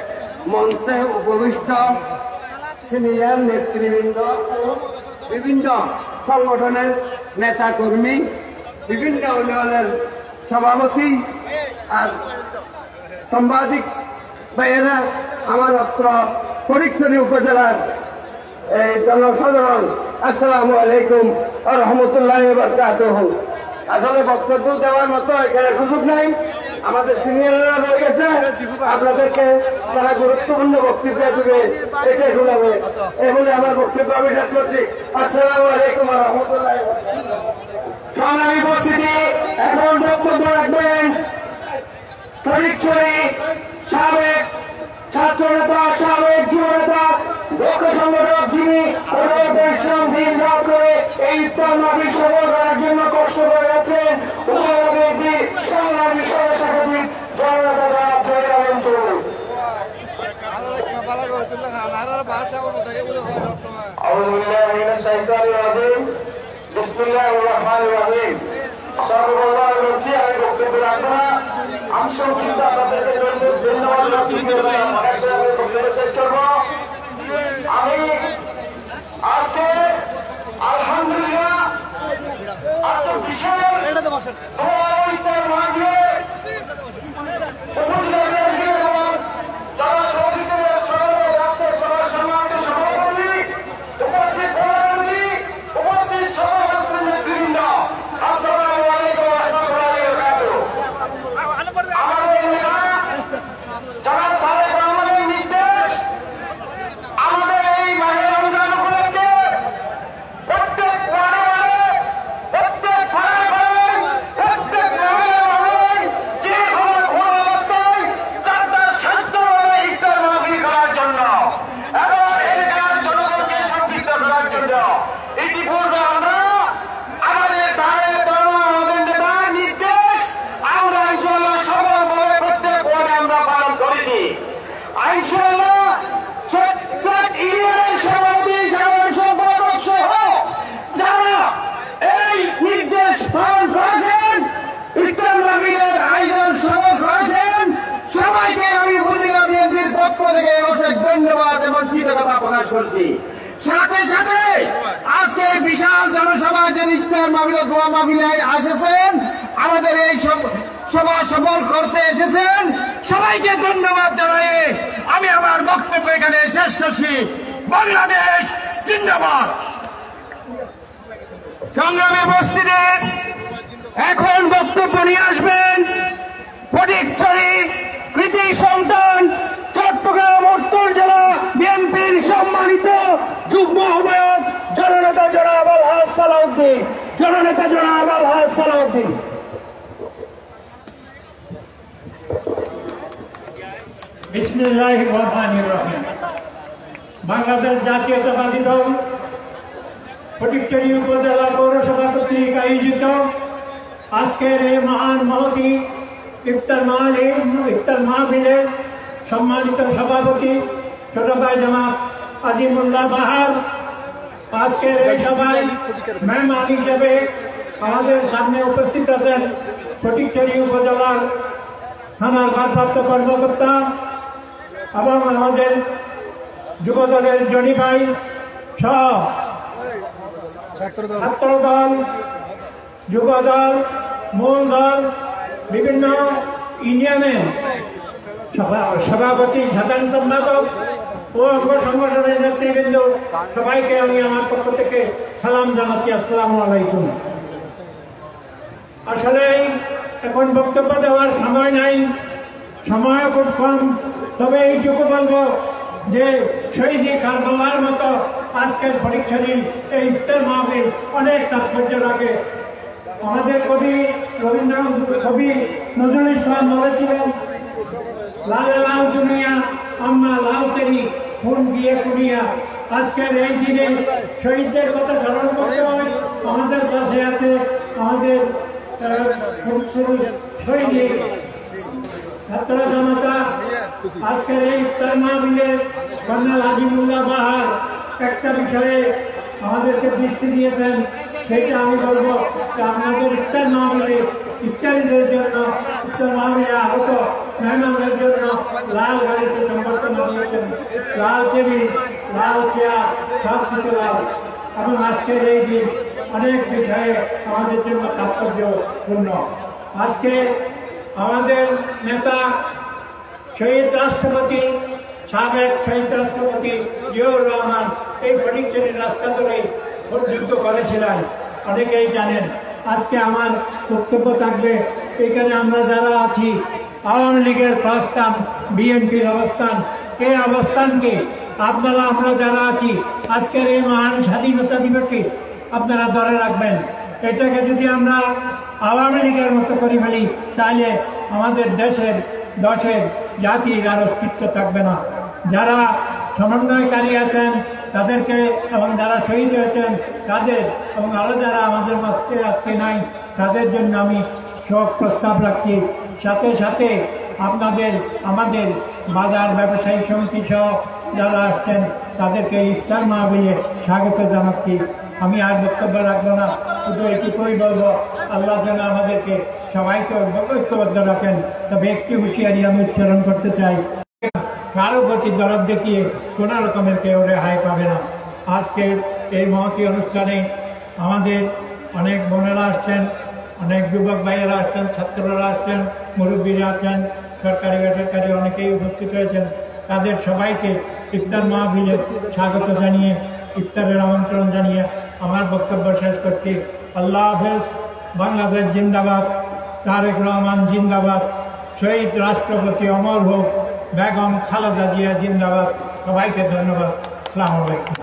মঞ্চে উপবিষ্ট সিনিয়র নেতৃবৃন্দ, বিভিন্ন সংগঠনের নেতা কর্মী, বিভিন্ন ইউনিয়নের সভাপতি আর সাংবাদিক ভাইয়েরা, আমার অত্র ফটিকছড়ি উপজেলার এই জনসাধারণ, আসসালামু আলাইকুম ওয়া রাহমাতুল্লাহি ওয়া বারাকাতুহু। আসলে বক্তব্য দেওয়ার মতো এখানে সুযোগ নাই, আমাদের সিনিয়ররা রয়ে গেছে, আপনাদেরকে তারা গুরুত্বপূর্ণ বক্তৃতা দেবে, এটাই শোনাবে। এই বলে আমার বক্তব্য আমি শেষ করছি। আসসালামু আলাইকুম ওয়া রাহমাতুল্লাহি ওয়া বারাকাতুহু। সংগ্রামী উপস্থিতি, এখন বক্তব্য রাখবেন ফটিকছড়ি সাবেক ছাত্র নেতা, সাবেক যুব নেতা, দক্ষ সংগঠক, যিনি পরিশ্রম দিন রাত করে এই ইফতার মাহফিল সফল করার জন্য কষ্ট করে যাচ্ছেন, উপজেলা সংগ্রামী সভাপতি জননেতা জনাব জহির আলম চৌধুরী। আউযু বিল্লাহি মিনাশ শাইতানির রাজিম। বিসমিল্লাহির রহমানির রহিম। সর্বপ্রথম বলছি আমি বক্তব্য রাখবো না, আমি সংক্ষিপ্ত আপনাদেরকে ধন্যবাদ বক্তব্য শেষ করবো। আমি আজকে আলহামদুলিল্লাহ আজকে বিশাল ধন্যবাদ এবং কৃতজ্ঞতা প্রকাশ করছি। সাথে সাথে আজকে বিশাল জনসভা যে ইফতার মাহফিল দোয়া মাহফিলে এসেছেন, আমাদের এই সভা সফল করতে এসেছেন, সবাইকে ধন্যবাদ জানাই আমি আমার বক্তব্য এখানে শেষ করছি। বাংলাদেশ জিন্দাবাদ। সংগ্রামী উপস্থিতি, এখন বক্তব্য নিয়ে আসবেন ফটিকছড়ি কৃতি সন্তান চট্টগ্রাম উত্তর জেলা বিএনপির সম্মানিত যুগ্ম আহ্বায়ক জননেতা জনাব আলহাজ সালাউদ্দিন। বিসমিল্লাহির রহমানির রহিম। বাংলাদেশ জাতীয়তাবাদী দল ফটিকছড়ি উপজেলা পৌরসভা আয়োজিত আজকের এই মহান মহতি ইফতার মাহফিলের সম্মানিত সভাপতি ছোট ভাই জনাব আজিমুল্লাহ বাহার, আজকের এই সভায় মেহমান হিসেবে আমাদের সামনে উপস্থিত আছেন ফটিকছড়ি উপজেলার থানার ভারপ্রাপ্ত কর্মকর্তা এবং আমাদের যুবদলের জনি ভাই সহ ছাত্রদল, যুবদল, মূল দল, বিভিন্ন ইউনিয়নের সভাপতি, সাধারণ সম্পাদক ও অঙ্গ সংগঠনের নেতৃবৃন্দ সবাইকে আমি আমার পক্ষ থেকে সালাম জানাচ্ছি। আসসালামু আলাইকুম। আসলে এখন বক্তব্য দেওয়ার সময় নাই, সময় খুব কম। তবে এইটুকু বলবো যে শহীদ কারবালার মতো আজকের ফটিকছড়ির এই ইফতার মাহফিল অনেক তাৎপর্য রাখে। আমাদের কবি নজরুল ইসলাম বলেছিলেন, লাল লাল দুনিয়া আমরা লাল তেরি খুন দিয়ে কুড়িয়া। আজকের এই দিনে শহীদদের কথা স্মরণ করতে হয়। আমাদের পাশে আছে আমাদের শহীদ ছাত্র জনতা। আজকের এই ইফতার মাহফিলে কর্নেল আজিমুল্লাহ বাহার একটা বিষয়ে আমাদেরকে দৃষ্টি দিয়েছেন, সেইটা আমি বলবো আপনাদের ইফতার মাহফিলে ইফতারিদের জন্য, ইফতার মাহফিলে আগত মেহমানদের জন্য লাল গাড়িতে সংবর্ধনা দিয়েছেন, লাল টেবিল, লাল চেয়ার, সব কিছু লাল। এবং আজকের এই দিন অনেক বিষয়ে আমাদের জন্য তাৎপর্যপূর্ণ। আজকে আমাদের নেতা শহীদ রাষ্ট্রপতি, সাবেক শহীদ রাষ্ট্রপতি জিয়াউর রহমান এই ফটিকছড়ির রাস্তা ধরেই যুদ্ধ করেছিলেন, অনেকেই জানেন। আজকে আমার বক্তব্য থাকবে এখানে আমরা যারা আছি, আওয়ামী লীগের প্রস্থান, বিএনপির অবস্থান, এই অবস্থানকে আপনারা আমরা যারা আছি আজকের এই মহান স্বাধীনতা দিবসে আপনারা ধরে রাখবেন। এটাকে যদি আমরা আওয়ামী লীগের মতো করে ফেলি তাহলে আমাদের দেশের জাতির আর অস্তিত্ব থাকবে না। যারা সমন্বয়কারী আছেন তাদেরকে এবং যারা শহীদ হয়েছেন তাদের এবং আরো যারা আমাদের মধ্যে আজকে নাই তাদের জন্য আমি শোক প্রস্তাব রাখছি। সাথে সাথে আমাদের বাজার ব্যবসায়ী সমিতি সহ যারা আসছেন তাদেরকে ইফতার মাহফিলে স্বাগত জানাচ্ছি। আমি আর বক্তব্য রাখবো না, শুধু এটুকুই বলবো আল্লাহ যেন আমাদেরকে সবাইকে ঐক্যবদ্ধ রাখেন। তবে একটি হুঁশিয়ারি আমি উচ্চারণ করতে চাই, কারো প্রতি দরদ দেখিয়ে কোন রকমের কেউ রেহাই পাবে না। আজকের এই মহতী অনুষ্ঠানে আমাদের অনেক বোনেরা আসছেন, অনেক যুবক ভাইয়েরা আসছেন, ছাত্ররা আসছেন, মুরব্বীরা আছেন, সরকারি বেসরকারি অনেকেই উপস্থিত হয়েছেন। তাদের সবাইকে ইফতার মাহফিলে স্বাগত জানিয়ে, ইফতারের আমন্ত্রণ জানিয়ে আমার বক্তব্য শেষ করছি। আল্লাহ হাফেজ। বাংলাদেশ জিন্দাবাদ, তারেক রহমান জিন্দাবাদ, শহীদ রাষ্ট্রপতি অমর হোক, বেগম খালেদা জিয়া জিন্দাবাদ। সবাইকে ধন্যবাদ। আসসালামু আলাইকুম।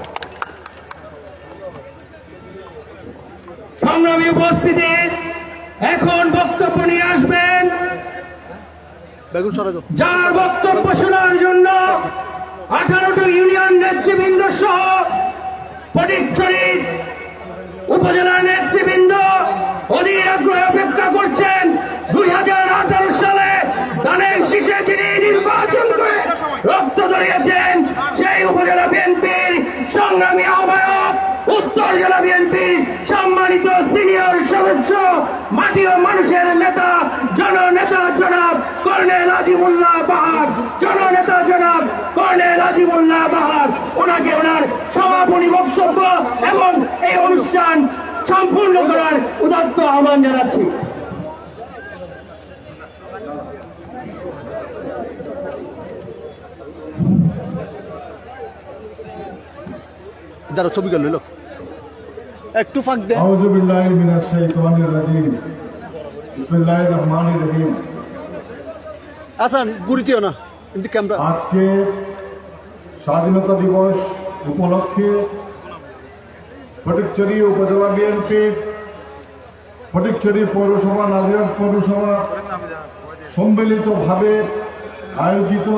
সংগ্রামী উপস্থিতি, এখন বক্তব্য নিয়ে আসবেন যার বক্তব্য শোনার জন্য 18টি ইউনিয়ন নেতৃবৃন্দ সহ ফটিকছড়ি উপজেলার নেতৃবৃন্দ অধীর আগ্রহে অপেক্ষা করছেন। 2018 সালে ধানের শীষে যিনি নির্বাচন করে রক্ত ধরিয়েছেন সেই উপজেলা বিএনপির সংগ্রামী আহ্বায়ক, উত্তর জেলা বিএনপির সম্মানিত সিনিয়র সদস্য, মাটি ও মানুষের নেতা, জননেতা জনাব কর্নেল আজিমুল্লাহ বাহার, জননেতা জনাব কর্নেল আজিমুল্লাহ বাহার, ওনাকে ওনার সমাপনী বক্তব্য এবং এই অনুষ্ঠান সম্পূর্ণ করার উদাত্ত আহ্বান জানাচ্ছি। যারা ছবি গেল একটু ফাঁক দেন। আউযু বিল্লাহি মিনাশ শাইতানির রাজিম। বিসমিল্লাহির রহমানির রহিম। আচ্ছা গুরুতিও না কিন্তু ক্যামেরা। আজকে স্বাধীনতা দিবস উপলক্ষে ফটিকছড়ি উপজেলা বিএনপির ফটিকছড়ি পৌরসভা, নাজিরহাট পৌরসভা সম্মিলিতভাবে আয়োজিত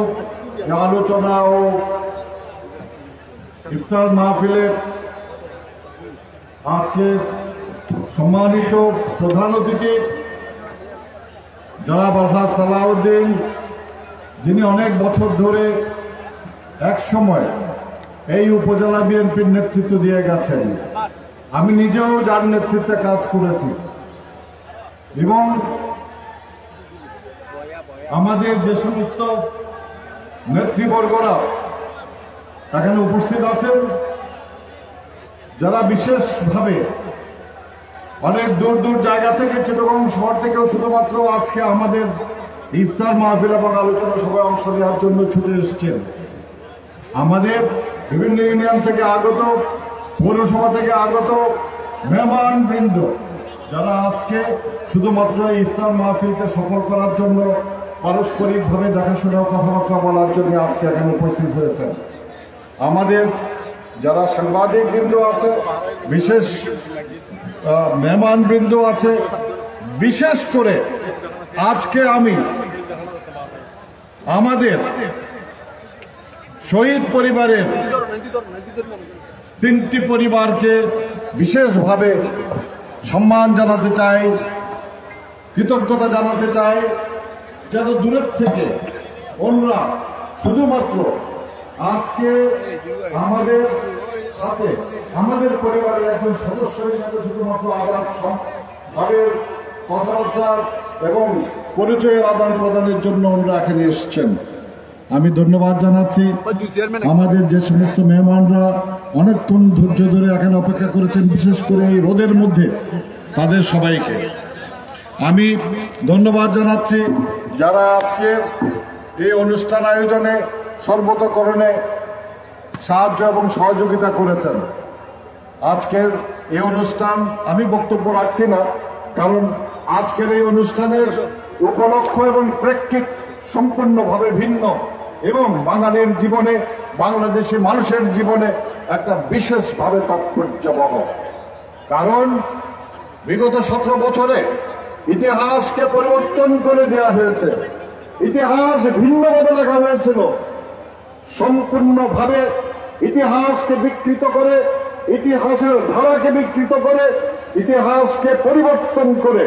আলোচনা ও ইফতার মাহফিলের আজকে সম্মানিত প্রধান অতিথি জনাব আলহাজ সালাউদ্দিন, যিনি অনেক বছর ধরে এক সময় এই উপজেলা বিএনপির নেতৃত্ব দিয়ে গেছেন, আমি নিজেও যার নেতৃত্বে কাজ করেছি, এবং আমাদের যে সমস্ত নেতৃবর্গরা এখানে উপস্থিত আছেন, যারা বিশেষভাবে অনেক দূর দূর জায়গা থেকে, চিটাগং শহর থেকেও শুধুমাত্র আজকে আমাদের ইফতার মাহফিল এবং আলোচনা সভায় অংশ নেওয়ার জন্য ছুটে এসেছেন। আমাদের বিভিন্ন ইউনিয়ন থেকে আগত, পৌরসভা থেকে আগত মেহমান বৃন্দ, যারা আজকে শুধুমাত্র ইফতার মাহফিলকে সফল করার জন্য, পারস্পরিকভাবে দেখাশোনা কথাবার্তা বলার জন্য আজকে এখানে উপস্থিত হয়েছেন। আমাদের যারা সাংবাদিক বৃন্দ আছে, বিশেষ মেহমান বৃন্দ আছে, বিশেষ করে আজকে আমি আমাদের শহীদ পরিবারের 3টি পরিবারকে বিশেষভাবে সম্মান জানাতে চাই, কৃতজ্ঞতা জানাতে চাই, যেন দূরের থেকে ওনরা শুধুমাত্র আজকে আমাদের সাথে, আমাদের পরিবারের একজন সদস্য হিসাবে শুধুমাত্র ভাবে কথাবার্তা এবং পরিচয়ের আদান প্রদানের জন্য ওনারা এখানে এসেছেন। আমি ধন্যবাদ জানাচ্ছি আমাদের যে সমস্ত মেহমানরা অনেকক্ষণ ধৈর্য ধরে এখানে অপেক্ষা করেছেন, বিশেষ করে এই রোদের মধ্যে, তাদের সবাইকে আমি ধন্যবাদ জানাচ্ছি, যারা আজকের এই অনুষ্ঠান আয়োজনে সর্বতোকরণে সাহায্য এবং সহযোগিতা করেছেন। আজকের এই অনুষ্ঠান আমি বক্তব্য রাখছি না, কারণ আজকের এই অনুষ্ঠানের উপলক্ষ এবং প্রেক্ষিত সম্পূর্ণভাবে ভিন্ন, এবং বাঙালির জীবনে, বাংলাদেশি মানুষের জীবনে একটা বিশেষভাবে তাৎপর্যবহ। কারণ বিগত 17 বছরে ইতিহাসকে পরিবর্তন করে দেওয়া হয়েছে, ইতিহাস ভিন্নভাবে লেখা হয়েছিল, সম্পূর্ণভাবে ইতিহাসকে বিকৃত করে, ইতিহাসের ধারাকে বিকৃত করে, ইতিহাসকে পরিবর্তন করে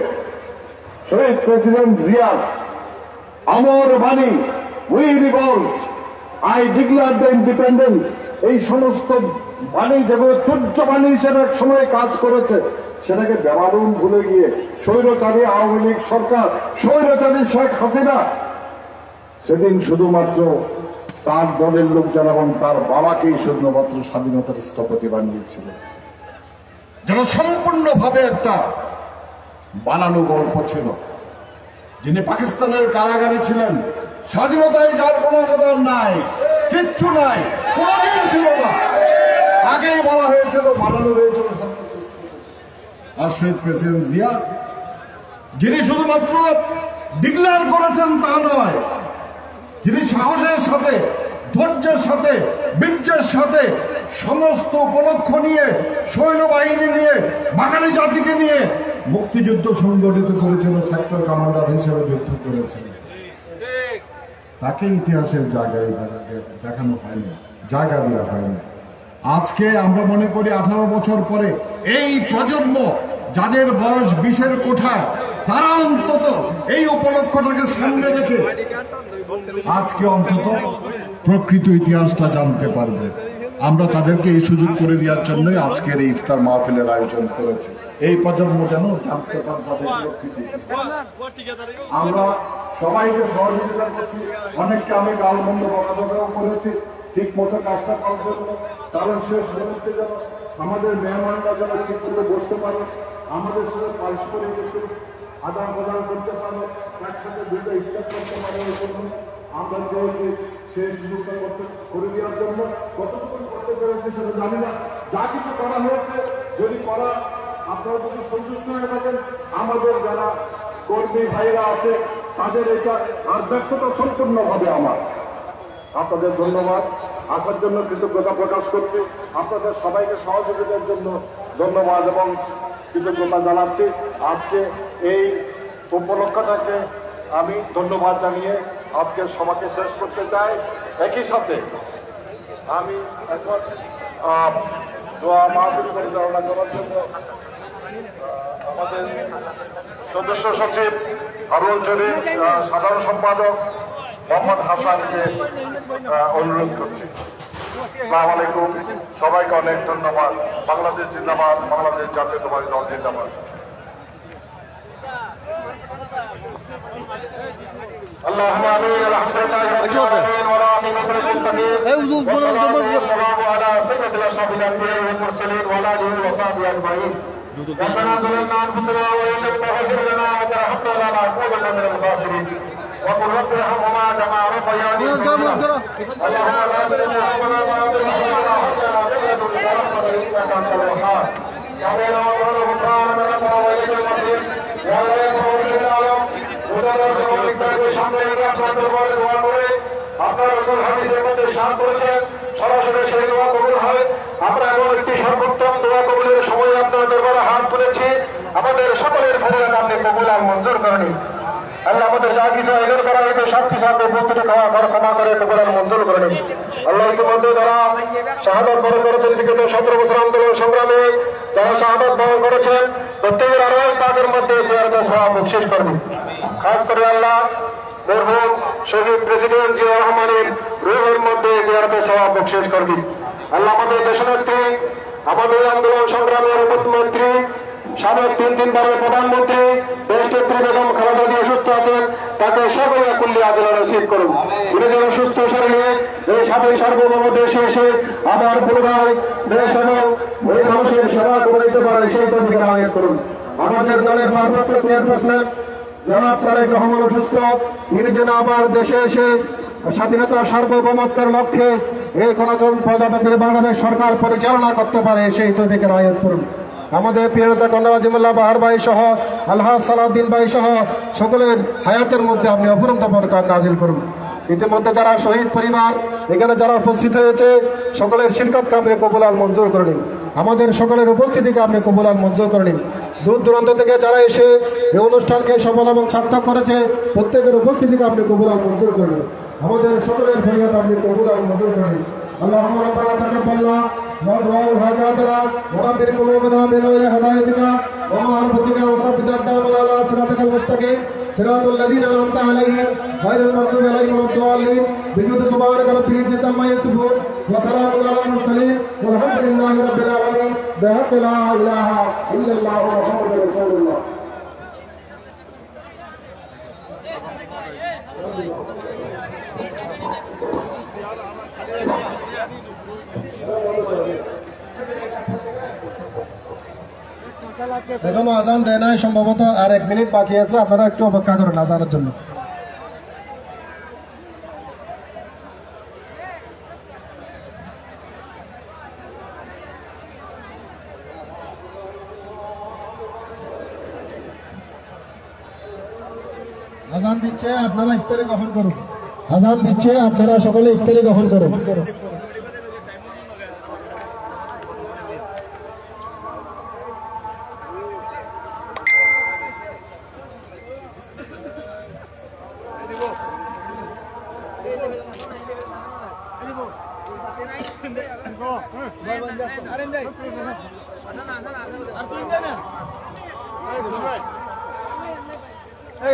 শহীদ প্রেসিডেন্ট জিয়ার আমর বাণী, we revolt, I declare the independence, এই সমস্ত বাণী যেগুলো তুর্য বাণী হিসেবে এক সময় কাজ করেছে, সেটাকে বেমালুম ভুলে গিয়ে স্বৈরচারী আওয়ামী লীগ সরকার, স্বৈরচারী শেখ হাসিনা সেদিন শুধুমাত্র তার দলের লোকজন এবং তার বাবাকেই শুধুমাত্র স্বাধীনতার স্থপতি বানিয়েছিল, যেটা সম্পূর্ণভাবে একটা বানানো গল্প ছিল। যিনি পাকিস্তানের কারাগারে ছিলেন, স্বাধীনতায় যার কোনো অবদান নাই, কিচ্ছু নাই, কোনদিন ছিল না, আগেই বলা হয়েছিল, বানানো হয়েছিল। আর শহীদ প্রেসিডেন্ট জিয়া, যিনি শুধুমাত্র ডিক্লেয়ার করেছেন তা নয়, যিনি সাহসের সাথে, ধৈর্যের সাথে, বীর্যের সাথে সমস্ত উপলক্ষ নিয়ে, সৈন্যবাহিনী নিয়ে, বাঙালি জাতিকে নিয়ে মুক্তিযুদ্ধ সংগঠিত করেছিল, সেক্টর কমান্ডার হিসেবে যুদ্ধ করেছিল, তাকে ইতিহাসের জায়গায় দেখানো হয়নি, জায়গা দেওয়া হয়নি। আজকে আমরা মনে করি 18 বছর পরে এই প্রজন্ম, যাদের বয়স 20-এর কোঠায়, তারা অন্তত এই উপলক্ষটাকে সামনে রেখে আজকে অন্তত প্রকৃত ইতিহাসটা জানতে পারবে। আমরা তাদেরকে এই সুযোগ করে দেওয়ার জন্যই আজকের এই ইফতার মাহফিলের আয়োজন করেছি, এই প্রজন্ম যেন জানতে পারে তাদের প্রকৃতি। আমরা সবাইকে সহযোগিতা করছি, অনেককে আমি গালমন্দ বকাঝকাও করেছি ঠিক মতো কাজটা করার জন্য, কারণ শেষ মুহূর্তে যেন আমাদের মেহমানরা যেন ঠিক করে বসতে পারে, আমাদের সাথে পারস্পরিক একটু আদান প্রদান করতে পারে, একসাথে দুটো ইফতার করতে পারে, ওই জন্য আমরা চেয়েছি সেই সুযোগটা করে দেওয়ার জন্য। কতটুকু করতে পেরেছে সেটা জানি না, যা কিছু করা হয়েছে, যদি করা আপনারা যদি সন্তুষ্ট হয়ে থাকেন, আমাদের যারা কর্মী ভাইরা আছে তাদের এটা আর ব্যর্থতা সম্পূর্ণভাবে আমার। আপনাদের ধন্যবাদ, আসার জন্য কৃতজ্ঞতা প্রকাশ করছি, আপনাদের সবাইকে সহযোগিতার জন্য ধন্যবাদ এবং কৃতজ্ঞতা জানাচ্ছি। আজকে এই উপলক্ষটাকে আমি ধন্যবাদ জানিয়ে আজকের সভাকে শেষ করতে চাই। একই সাথে আমি এখন দোয়া মাহফিল পরিচালনা করার জন্য আমাদের সদস্য সচিব হারুন শরীফ, সাধারণ সম্পাদক মোহাম্মদ হাসানকে অনুরোধ করছি। আসসালামু আলাইকুম, সবাইকে অনেক ধন্যবাদ। বাংলাদেশ জিন্দাবাদ, বাংলাদেশ জাতীয়তাবাদী দল জিন্দাবাদ। اللهم امين. الحمد لله رب العالمين والعاقبة للمتقين والسلام على سيد الاشرف الانبياء والمرسلين وعلى اله وصحبه اجمعين. ربنا ظلمنا انفسنا وان لم تغفر لنا وترحمنا لنكونن من الخاسرين. وقل رب ارحمهما كما ربياني صغيرا. اللهم لا تجعل قلوبنا غافلة وهب لنا من لدنك رحمة انك انت الوهاب. يا رب غفران لنا واليك المصير. يا رب আপনার রসুল হাদিসের মধ্যে সাত করেছেন, সরাসরি সেই দোয়া কবুল হয়। আমরা এমন একটি সর্বোত্তম দোয়া কবুলের সময় আপনার দরবারে হাত তুলেছি। আমাদের সকলের ফরিয়াদ আপনি কবুল আর মঞ্জুর করেন। আল্লাহ আমাদের যা কিছু আয়োজন করা হয়েছে সব কিছু আপনি প্রতিটি ক্ষমা করে কবুল আর মঞ্জুর করেন। আল্লাহ ইতিমধ্যে যারা শাহাদাত বরণ করেছেন বিগত 17 বছর আন্দোলন সংগ্রামে যারা শাহাদাত বরণ করেছেন প্রত্যেকের আরো পাকের মধ্যে জিয়ারত সওয়াব বখশিশ করবেন। খাস করে আল্লাহ মরহুম শহীদ প্রেসিডেন্ট জিয়া রহমানের রুহের মধ্যে জিয়ারত সওয়াব বখশিশ করবেন। আল্লাহ আমাদের দেশনেত্রী, আমাদের আন্দোলন সংগ্রামের মুখ্যমন্ত্রী, সাবেক 3 প্রধানমন্ত্রী দেশনেত্রী বেগম খালেদা জিয়া সুস্থ আছেন, তাকে সকলে কুল্লি আদিলা নসিব করুন। তিনি যেন সুস্থ শরীরে এই স্বাধীন সার্বভৌম দেশে এসে আবার পুনরায় দেশ এবং ওই মানুষের সেবা করে দিতে পারে সেই তৌফিক আদায় করুন। আমাদের দলের ভারপ্রাপ্ত চেয়ারপারসন জনাব তারেক রহমান অসুস্থ, তিনি যেন আবার দেশে এসে স্বাধীনতা সার্বভৌমত্বের লক্ষ্যে এই গণতন্ত্র প্রজাতন্ত্রের বাংলাদেশ সরকার পরিচালনা করতে পারে সেই তৌফিক আদায় করুন। আমাদের প্রিয় নেতা কন্যা রাজিমুল্লাহ বাহার ভাই সহ আলহাজ সালাউদ্দিন ভাই সহ সকলের হায়াতের মধ্যে আপনি অফুরন্ত বরকত নাজিল করুন। ইতিমধ্যে যারা শহীদ পরিবার এখানে যারা উপস্থিত হয়েছে সকলের শিরকতকে আপনি কবুল আর মঞ্জুর করে নিন। আমাদের সকলের উপস্থিতিকে আপনি কবুল আর মঞ্জুর করে নিন। দূর দূরান্ত থেকে যারা এসে এই অনুষ্ঠানকে সফল এবং সার্থক করেছে প্রত্যেকের উপস্থিতিকে আপনি কবুল আর মঞ্জুর করে নিন। আমাদের সকলের ফরিয়াদ আপনি কবুল আর মঞ্জুর করে নিন। اللهم ربنا تقبل ودعاء حاجاتنا وربنا قلوبنا بنور هدايتك ومعرفتك وثبت أقدامنا على صراطك المستقيم صراط الذين أنعمت عليهم غير المغضوب عليهم ولا الضالين بجود سبحانك رب العزة عما يصفون وسلام على المرسلين والحمد لله رب العالمين بحق لا إله إلا الله محمد رسول الله. এখনো আজান দেয় নাই, সম্ভবত আর 1 মিনিট বাকি আছে, আপনারা একটু অপেক্ষা করুন আজানের জন্য। আজান দিচ্ছে, আপনারা ইফতারি গ্রহণ করুন। আজান দিচ্ছে, আপনারা সকলে ইফতারি গ্রহণ করুন।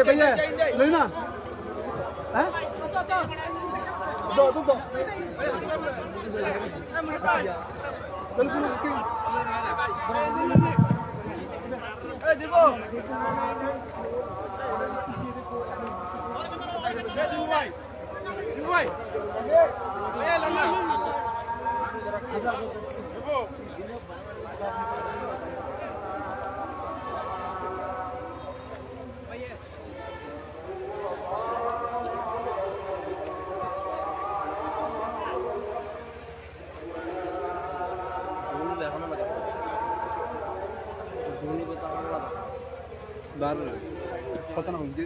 भैया लेना दो दो दो पता ना मुझे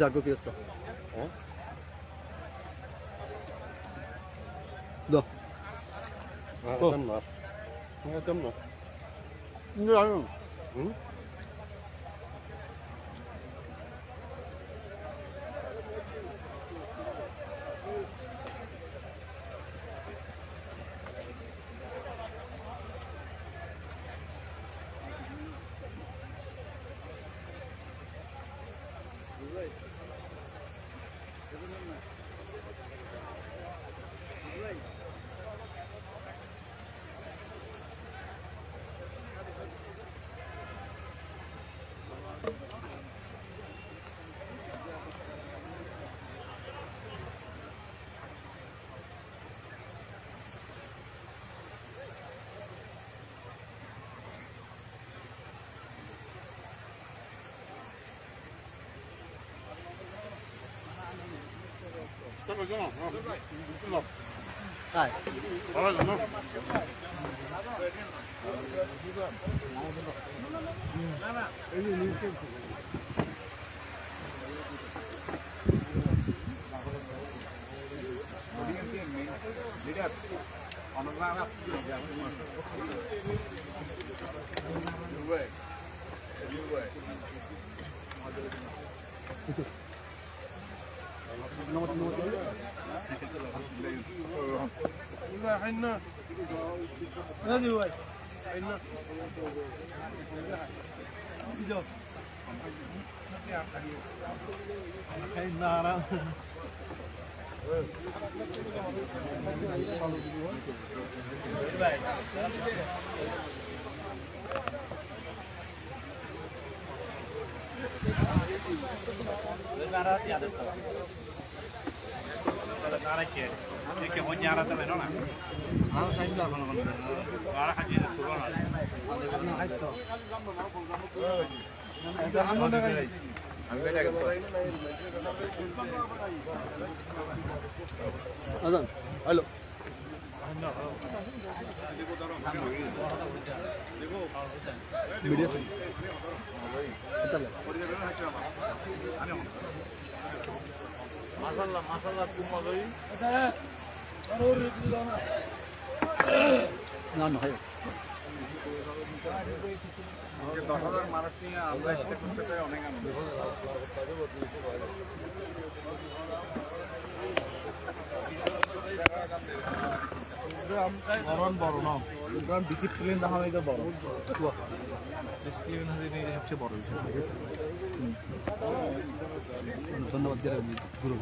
Zago questo. Do. Temno. No. Halo. মাশাআল্লাহ খুব মজাই না না হয় 10,000 মানুষ নিয়ে আমরা এটা করতে পারি অনেক আনন্দ বড় না বিকি প্লেন দেখা হয় এটা বড় স্ক্রিন হাতে নিয়ে সবচেয়ে বড় বিষয় ধন্যবাদ গুরু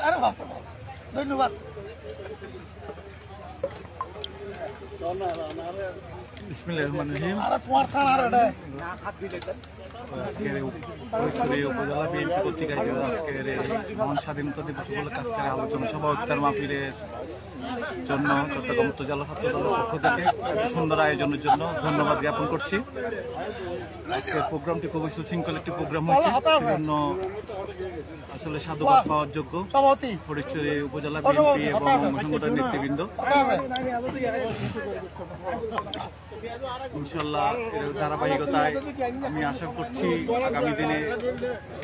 আরে বাপ ধন্যবাদ বিসমিল্লাহির রহমানির রহিম আরে তোমার সারা রে আজকের পরিচয় উপজেলা বিএনপি কর্তৃক আয়োজিত আজকের মহান স্বাধীনতা দিবস উপলক্ষে আজকের আলোচনা সভা ইফতার মাহফিলের জন্য চট্টগ্রাম উপজেলা ছাত্র দলের পক্ষ থেকে সুন্দর আয়োজনের জন্য ধন্যবাদ জ্ঞাপন করছি। আজকের প্রোগ্রামটি খুবই সুশৃঙ্খল একটি প্রোগ্রাম হয়েছে, সেজন্য আসলে সাধুবাদ পাওয়ার যোগ্য ফটিকছড়ি উপজেলা বিএনপি এবং সংগঠনের নেতৃবৃন্দ। ইনশাল্লাহ এর ধারাবাহিকতায় আমি আশা করছি আগামী দিনে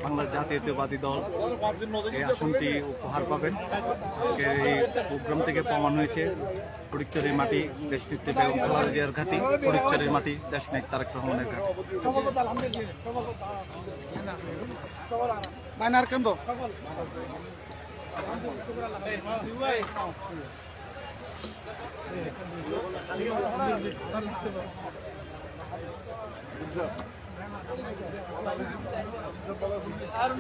বাংলার জাতীয়তাবাদী দল এই আসনটি উপহার পাবেন। আজকের এই প্রোগ্রাম থেকে প্রমাণ হয়েছে ফটিকছড়ির মাটি দেশনেত্রী বেগম খালেদা জিয়ার ঘাঁটি, ফটিকছড়ির মাটি দেশনায়ক তারেক রহমানের ঘাঁটি। মাইনার কেন্দ্র আর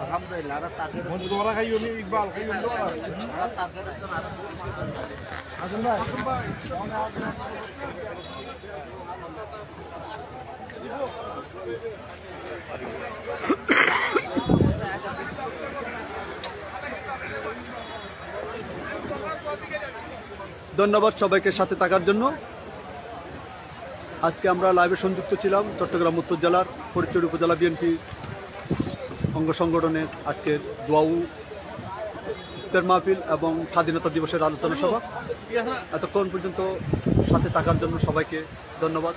আলহামদুলিল্লাহ খাইও নি ইকবাল খাইও ধন্যবাদ সবাইকে সাথে থাকার জন্য। আজকে আমরা লাইভে সংযুক্ত ছিলাম চট্টগ্রাম উত্তর জেলার ফটিকছড়ি উপজেলা বিএনপি অঙ্গ সংগঠনের আজকের দোয়াউ ইফতার মাহফিল এবং স্বাধীনতা দিবসের আলোচনা সভা। এতক্ষণ পর্যন্ত সাথে থাকার জন্য সবাইকে ধন্যবাদ।